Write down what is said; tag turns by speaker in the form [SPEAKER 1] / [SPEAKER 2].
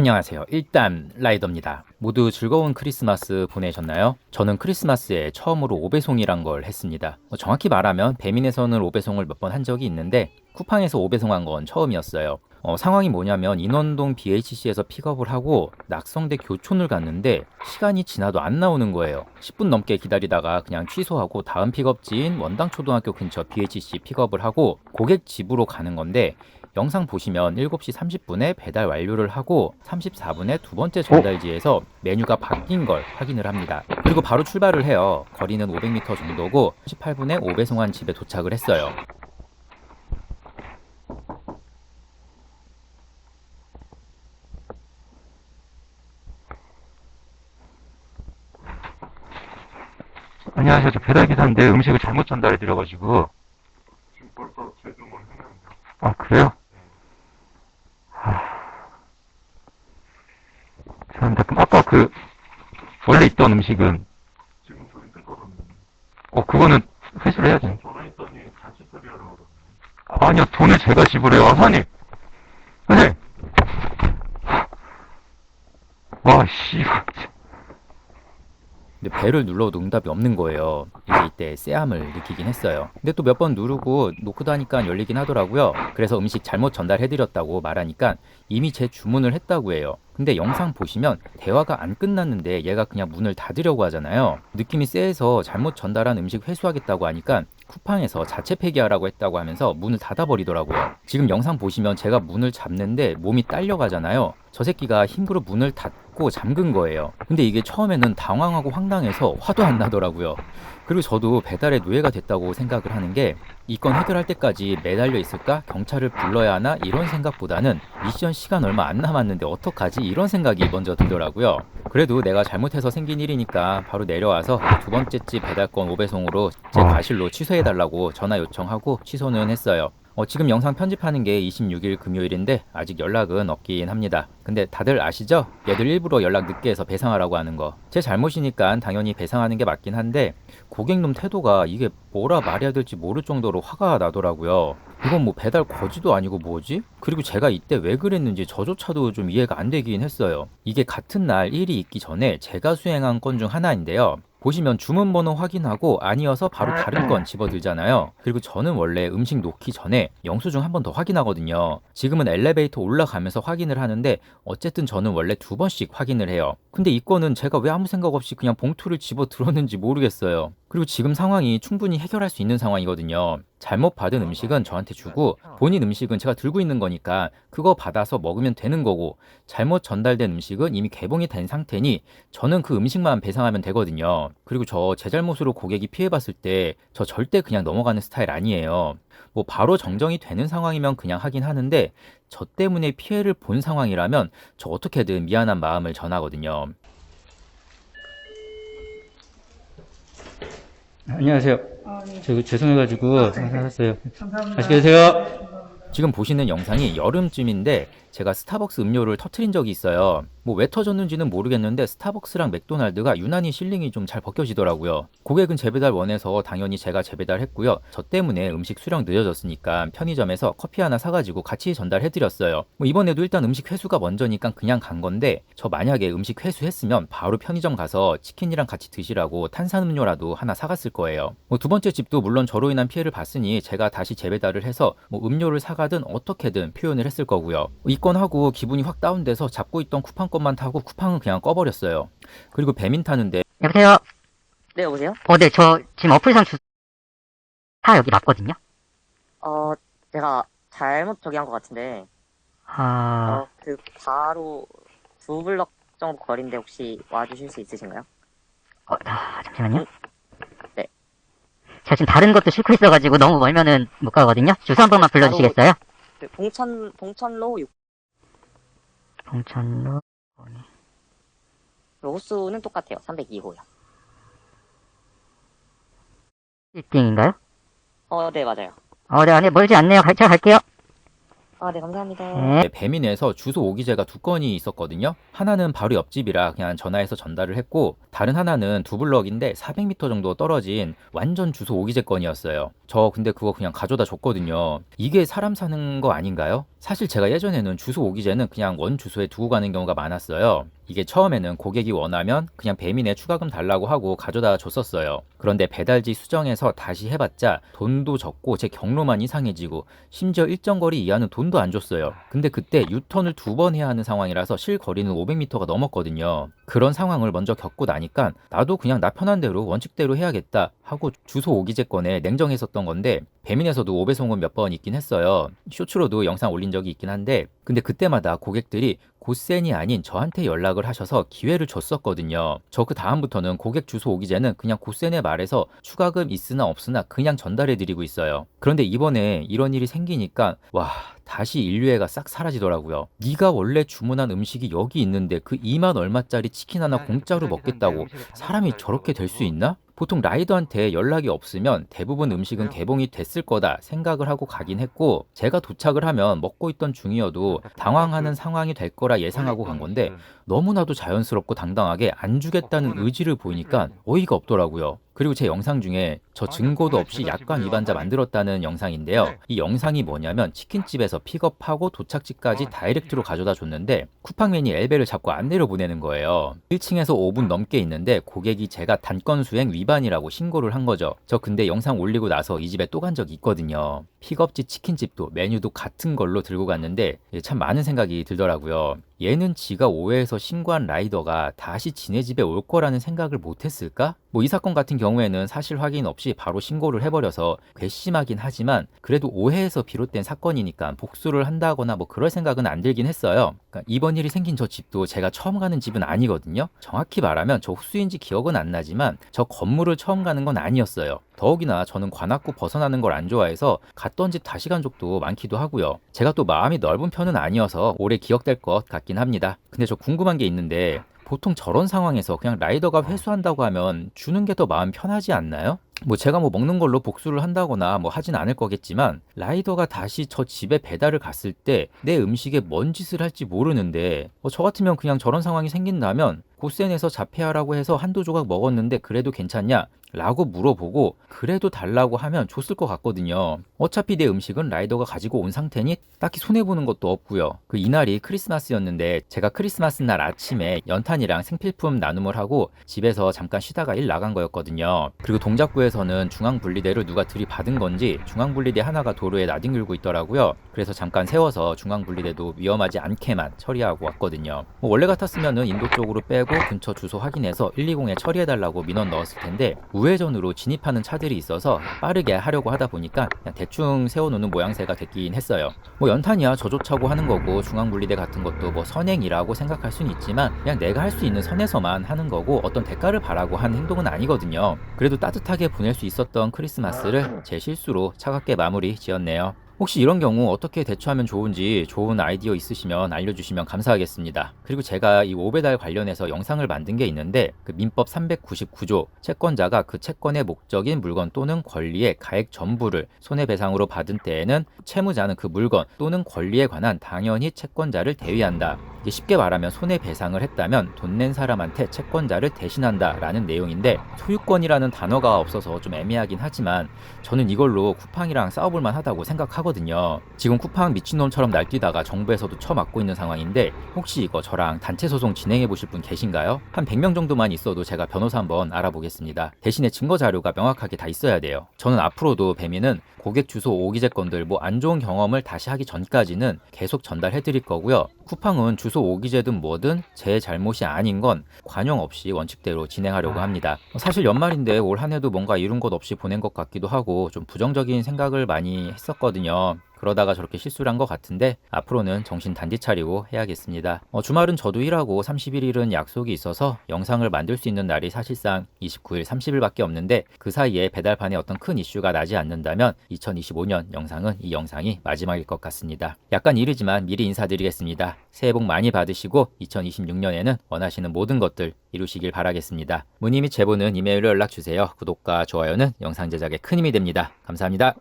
[SPEAKER 1] 안녕하세요. 일단 라이더입니다. 모두 즐거운 크리스마스 보내셨나요? 저는 크리스마스에 처음으로 오배송이란 걸 했습니다. 정확히 말하면 배민에서는 오배송을 몇 번 한 적이 있는데 쿠팡에서 오배송한 건 처음이었어요. 상황이 뭐냐면 인원동 BHC에서 픽업을 하고 낙성대 교촌을 갔는데 시간이 지나도 안 나오는 거예요. 10분 넘게 기다리다가 그냥 취소하고 다음 픽업지인 원당초등학교 근처 BHC 픽업을 하고 고객 집으로 가는 건데 영상 보시면 7시 30분에 배달 완료를 하고 34분에 두 번째 전달지에서 메뉴가 바뀐 걸 확인을 합니다. 그리고 바로 출발을 해요. 거리는 500m 정도고 18분에 오배송한 집에 도착을 했어요.
[SPEAKER 2] 안녕하세요. 저 배달기사인데 음식을 잘못 전달해드려가지고.
[SPEAKER 3] 지금 벌써 제주문 했는데.
[SPEAKER 2] 아, 그래요? 죄송합니다. 그럼 아까 원래 있던 음식은,
[SPEAKER 3] 지금 저기 뜰거든요.
[SPEAKER 2] 그거는 회수를 해야죠.
[SPEAKER 3] 전화했더니 같이 처리하려고 그러네.
[SPEAKER 2] 아니요, 돈을 제가 지불해요. 사장님! 사장님! 와, 씨발.
[SPEAKER 1] 근데 배를 눌러도 응답이 없는 거예요. 이제 이때 쎄함을 느끼긴 했어요. 근데 또 몇 번 누르고 노크도 하니까 열리긴 하더라고요. 그래서 음식 잘못 전달해드렸다고 말하니까 이미 제 주문을 했다고 해요. 근데 영상 보시면 대화가 안 끝났는데 얘가 그냥 문을 닫으려고 하잖아요. 느낌이 쎄해서 잘못 전달한 음식 회수하겠다고 하니까 쿠팡에서 자체 폐기하라고 했다고 하면서 문을 닫아버리더라고요. 지금 영상 보시면 제가 문을 잡는데 몸이 딸려가잖아요. 저 새끼가 힘으로 문을 닫고 잠근 거예요. 근데 이게 처음에는 당황하고 황당해서 화도 안 나더라고요. 그리고 저도 배달의 노예가 됐다고 생각을 하는 게 이 건 해결할 때까지 매달려 있을까? 경찰을 불러야 하나? 이런 생각보다는 미션 시간 얼마 안 남았는데 어떡하지? 이런 생각이 먼저 들더라고요. 그래도 내가 잘못해서 생긴 일이니까 바로 내려와서 두 번째 집 배달권 5배송으로 제 과실로 취소해달라고 전화 요청하고 취소는 했어요. 지금 영상 편집하는 게 26일 금요일인데 아직 연락은 없긴 합니다. 근데 다들 아시죠? 얘들 일부러 연락 늦게 해서 배상하라고 하는 거. 제 잘못이니까 당연히 배상하는 게 맞긴 한데 고객놈 태도가 이게 뭐라 말해야 될지 모를 정도로 화가 나더라고요. 이건 뭐 배달 거지도 아니고 뭐지? 그리고 제가 이때 왜 그랬는지 저조차도 좀 이해가 안 되긴 했어요. 이게 같은 날 일이 있기 전에 제가 수행한 건 중 하나인데요. 보시면 주문번호 확인하고 아니어서 바로 다른 건 집어들잖아요. 그리고 저는 원래 음식 놓기 전에 영수증 한 번 더 확인하거든요. 지금은 엘리베이터 올라가면서 확인을 하는데 어쨌든 저는 원래 두 번씩 확인을 해요. 근데 이 건은 제가 왜 아무 생각 없이 그냥 봉투를 집어 들었는지 모르겠어요. 그리고 지금 상황이 충분히 해결할 수 있는 상황이거든요. 잘못 받은 음식은 저한테 주고 본인 음식은 제가 들고 있는 거니까 그거 받아서 먹으면 되는 거고 잘못 전달된 음식은 이미 개봉이 된 상태니 저는 그 음식만 배상하면 되거든요. 그리고 저 제 잘못으로 고객이 피해봤을 때 저 절대 그냥 넘어가는 스타일 아니에요. 뭐 바로 정정이 되는 상황이면 그냥 하긴 하는데 저 때문에 피해를 본 상황이라면 저 어떻게든 미안한 마음을 전하거든요.
[SPEAKER 2] 안녕하세요.
[SPEAKER 4] 네.
[SPEAKER 2] 저 죄송해가지고
[SPEAKER 4] 네.
[SPEAKER 2] 전화했어요.
[SPEAKER 4] 감사합니다.
[SPEAKER 2] 맛있게 드세요.
[SPEAKER 1] 지금 보시는 영상이 여름쯤인데 제가 스타벅스 음료를 터트린 적이 있어요. 뭐 왜 터졌는지는 모르겠는데 스타벅스랑 맥도날드가 유난히 실링이 좀 잘 벗겨지더라고요. 고객은 재배달 원해서 당연히 제가 재배달했고요. 저 때문에 음식 수령 늦어졌으니까 편의점에서 커피 하나 사가지고 같이 전달해드렸어요. 뭐 이번에도 일단 음식 회수가 먼저니까 그냥 간 건데 저 만약에 음식 회수했으면 바로 편의점 가서 치킨이랑 같이 드시라고 탄산음료라도 하나 사갔을 거예요. 뭐 두 번째 집도 물론 저로 인한 피해를 봤으니 제가 다시 재배달을 해서 뭐 음료를 사가든 어떻게든 표현을 했을 거고요. 이 건 하고 기분이 확 다운돼서 잡고 있던 쿠팡권만 타고 쿠팡은 그냥 꺼버렸어요. 그리고 배민 타는데
[SPEAKER 5] 여보세요?
[SPEAKER 6] 네, 여보세요?
[SPEAKER 5] 네, 저 지금 어플선 차 여기 맞거든요?
[SPEAKER 6] 제가 잘못 저기 한 것 같은데, 바로 두 블럭 정도 거리인데 혹시 와주실 수 있으신가요?
[SPEAKER 5] 잠시만요.
[SPEAKER 6] 네.
[SPEAKER 5] 제가 지금 다른 것도 싣고 있어가지고 너무 멀면은 못 가거든요? 주소 한 번만 불러주시겠어요?
[SPEAKER 6] 봉천로 6,
[SPEAKER 5] 봉천로,
[SPEAKER 6] 호수는 똑같아요. 302호요.
[SPEAKER 5] 1등인가요?
[SPEAKER 6] 네, 맞아요.
[SPEAKER 5] 네, 멀지 않네요. 제가 갈게요.
[SPEAKER 6] 네, 감사합니다.
[SPEAKER 5] 네.
[SPEAKER 1] 배민에서 주소 오기제가 두 건이 있었거든요. 하나는 바로 옆집이라 그냥 전화해서 전달을 했고 다른 하나는 두 블럭인데 400m 정도 떨어진 완전 주소 오기제 건이었어요. 저 근데 그거 그냥 가져다 줬거든요. 이게 사람 사는 거 아닌가요? 사실 제가 예전에는 주소 오기제는 그냥 원 주소에 두고 가는 경우가 많았어요. 이게 처음에는 고객이 원하면 그냥 배민에 추가금 달라고 하고 가져다 줬었어요. 그런데 배달지 수정해서 다시 해봤자 돈도 적고 제 경로만 이상해지고 심지어 일정 거리 이하는 돈도 안 줬어요. 근데 그때 유턴을 2번 해야 하는 상황이라서 실거리는 500m가 넘었거든요. 그런 상황을 먼저 겪고 나니까 나도 그냥 나 편한 대로 원칙대로 해야겠다 하고 주소 오기제 건에 냉정했었던 건데 배민에서도 오배송은 몇 번 있긴 했어요. 쇼츠로도 영상 올린 적이 있긴 한데 근데 그때마다 고객들이 고센이 아닌 저한테 연락을 하셔서 기회를 줬었거든요. 저 그 다음부터는 고객 주소 오기 전에는 그냥 고센에 말해서 추가금 있으나 없으나 그냥 전달해 드리고 있어요. 그런데 이번에 이런 일이 생기니까 와, 다시 인류애가 싹 사라지더라고요. 네가 원래 주문한 음식이 여기 있는데 그 2만 얼마짜리 치킨 하나 공짜로 먹겠다고 사람이 저렇게 될 수 있나? 보통 라이더한테 연락이 없으면 대부분 음식은 개봉이 됐을 거다 생각을 하고 가긴 했고 제가 도착을 하면 먹고 있던 중이어도 당황하는 상황이 될 거라 예상하고 간 건데 너무나도 자연스럽고 당당하게 안 주겠다는 의지를 보이니까 어이가 없더라고요. 그리고 제 영상 중에 저 증거도 없이 약관 위반자 만들었다는 영상인데요. 이 영상이 뭐냐면 치킨집에서 픽업하고 도착지까지 다이렉트로 가져다 줬는데 쿠팡맨이 엘베를 잡고 안내를 보내는 거예요. 1층에서 5분 넘게 있는데 고객이 제가 단건 수행 위반이라고 신고를 한 거죠. 저 근데 영상 올리고 나서 이 집에 또 간 적이 있거든요. 픽업지 치킨집도 메뉴도 같은 걸로 들고 갔는데 참 많은 생각이 들더라고요. 얘는 지가 오해해서 신고한 라이더가 다시 지네 집에 올 거라는 생각을 못했을까? 뭐 이 사건 같은 경우에는 사실 확인 없이 바로 신고를 해버려서 괘씸하긴 하지만 그래도 오해에서 비롯된 사건이니까 복수를 한다거나 뭐 그럴 생각은 안 들긴 했어요. 그러니까 이번 일이 생긴 저 집도 제가 처음 가는 집은 아니거든요. 정확히 말하면 저 호수인지 기억은 안 나지만 저 건물을 처음 가는 건 아니었어요. 더욱이나 저는 관악구 벗어나는 걸 안 좋아해서 갔던 집 다시 간 적도 많기도 하고요. 제가 또 마음이 넓은 편은 아니어서 오래 기억될 것 같긴 합니다. 근데 저 궁금한 게 있는데 보통 저런 상황에서 그냥 라이더가 회수한다고 하면 주는 게 더 마음 편하지 않나요? 뭐 제가 뭐 먹는 걸로 복수를 한다거나 뭐 하진 않을 거겠지만 라이더가 다시 저 집에 배달을 갔을 때 내 음식에 뭔 짓을 할지 모르는데 저 같으면 그냥 저런 상황이 생긴다면 고센에서 자폐하라고 해서 한두 조각 먹었는데 그래도 괜찮냐? 라고 물어보고 그래도 달라고 하면 줬을 것 같거든요. 어차피 내 음식은 라이더가 가지고 온 상태니 딱히 손해보는 것도 없고요. 그 이날이 크리스마스였는데 제가 크리스마스 날 아침에 연탄이랑 생필품 나눔을 하고 집에서 잠깐 쉬다가 일 나간 거였거든요. 그리고 동작구에서는 중앙분리대를 누가 들이받은 건지 중앙분리대 하나가 도로에 나뒹굴고 있더라고요. 그래서 잠깐 세워서 중앙분리대도 위험하지 않게만 처리하고 왔거든요. 뭐 원래 같았으면은 인도 쪽으로 빼고 근처 주소 확인해서 120에 처리해달라고 민원 넣었을 텐데 우회전으로 진입하는 차들이 있어서 빠르게 하려고 하다 보니까 그냥 대충 세워놓는 모양새가 됐긴 했어요. 뭐 연탄이야 저조차고 하는 거고 중앙분리대 같은 것도 뭐 선행이라고 생각할 수는 있지만 그냥 내가 할 수 있는 선에서만 하는 거고 어떤 대가를 바라고 한 행동은 아니거든요. 그래도 따뜻하게 보낼 수 있었던 크리스마스를 제 실수로 차갑게 마무리 지었네요. 혹시 이런 경우 어떻게 대처하면 좋은지 좋은 아이디어 있으시면 알려주시면 감사하겠습니다. 그리고 제가 이 오배달 관련해서 영상을 만든 게 있는데 그 민법 399조 채권자가 그 채권의 목적인 물건 또는 권리의 가액 전부를 손해배상으로 받은 때에는 채무자는 그 물건 또는 권리에 관한 당연히 채권자를 대위한다. 이게 쉽게 말하면 손해배상을 했다면 돈 낸 사람한테 채권자를 대신한다 라는 내용인데 소유권이라는 단어가 없어서 좀 애매하긴 하지만 저는 이걸로 쿠팡이랑 싸워볼만 하다고 생각하거든요. 지금 쿠팡 미친놈처럼 날뛰다가 정부에서도 쳐맞고 있는 상황인데 혹시 이거 저랑 단체 소송 진행해 보실 분 계신가요? 한 100명 정도만 있어도 제가 변호사 한번 알아보겠습니다. 대신에 증거 자료가 명확하게 다 있어야 돼요. 저는 앞으로도 배민은 고객 주소 오기제 건들 뭐 안 좋은 경험을 다시 하기 전까지는 계속 전달해 드릴 거고요. 쿠팡은 주소 오기제든 뭐든 제 잘못이 아닌 건 관용 없이 원칙대로 진행하려고 합니다. 사실 연말인데 올 한 해도 뭔가 이룬 것 없이 보낸 것 같기도 하고 좀 부정적인 생각을 많이 했었거든요. 그러다가 저렇게 실수를 한 것 같은데 앞으로는 정신 단디 차리고 해야겠습니다. 주말은 저도 일하고 31일은 약속이 있어서 영상을 만들 수 있는 날이 사실상 29일, 30일밖에 없는데 그 사이에 배달판에 어떤 큰 이슈가 나지 않는다면 2025년 영상은 이 영상이 마지막일 것 같습니다. 약간 이르지만 미리 인사드리겠습니다. 새해 복 많이 받으시고 2026년에는 원하시는 모든 것들 이루시길 바라겠습니다. 문의 및 제보는 이메일로 연락주세요. 구독과 좋아요는 영상 제작에 큰 힘이 됩니다. 감사합니다.